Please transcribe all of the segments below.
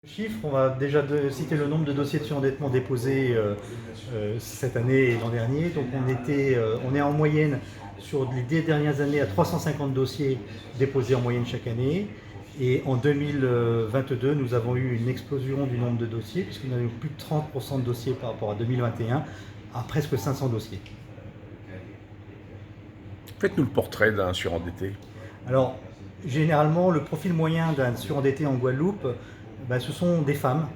Chiffre, on va déjà citer le nombre de dossiers de surendettement déposés cette année et l'an dernier. Donc on est en moyenne sur les 10 dernières années à 350 dossiers déposés en moyenne chaque année. Et en 2022, nous avons eu une explosion du nombre de dossiers, puisqu'on a eu plus de 30% de dossiers par rapport à 2021, à presque 500 dossiers. Faites-nous le portrait d'un surendetté. Alors, généralement, le profil moyen d'un surendetté en Guadeloupe, ce sont des femmes,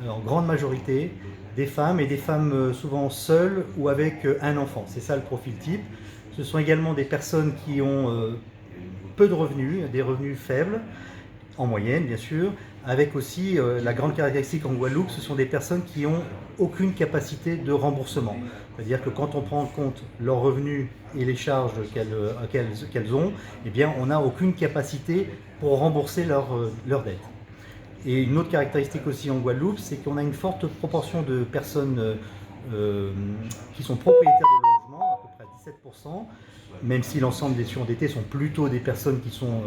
en grande majorité, des femmes souvent seules ou avec un enfant. C'est ça le profil type. Ce sont également des personnes qui ont peu de revenus, des revenus faibles, en moyenne bien sûr, avec aussi la grande caractéristique en Guadeloupe, ce sont des personnes qui n'ont aucune capacité de remboursement. C'est-à-dire que quand on prend en compte leurs revenus et les charges qu'elles ont, eh bien, on n'a aucune capacité pour rembourser leurs dettes. Et une autre caractéristique aussi en Guadeloupe, c'est qu'on a une forte proportion de personnes qui sont propriétaires de logements, à peu près 17%, même si l'ensemble des surendettés sont plutôt des personnes qui sont,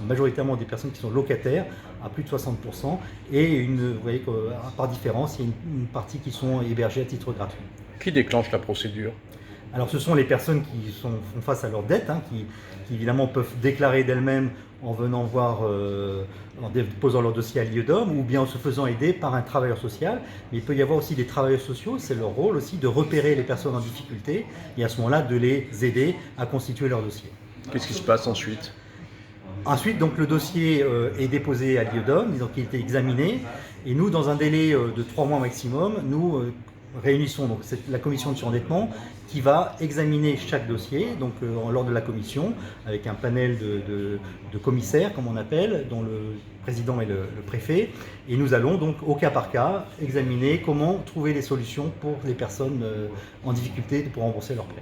majoritairement des personnes qui sont locataires, à plus de 60%, et vous voyez que par différence, il y a une partie qui sont hébergées à titre gratuit. Qui déclenche la procédure? Alors ce sont les personnes qui font face à leurs dettes, qui évidemment peuvent déclarer d'elles-mêmes en venant voir, en déposant leur dossier à l'IEDOM, ou bien en se faisant aider par un travailleur social. Mais il peut y avoir aussi des travailleurs sociaux, c'est leur rôle aussi de repérer les personnes en difficulté et à ce moment-là de les aider à constituer leur dossier. Qu'est-ce qui se passe ensuite? Ensuite, donc, le dossier est déposé à l'IEDOM, donc il a été examiné, et nous, dans un délai de 3 mois maximum, nous réunissons donc la commission de surendettement qui va examiner chaque dossier, donc lors de la commission, avec un panel de commissaires, comme on appelle, dont le président est le préfet, et nous allons donc au cas par cas examiner comment trouver les solutions pour les personnes en difficulté pour rembourser leurs prêts.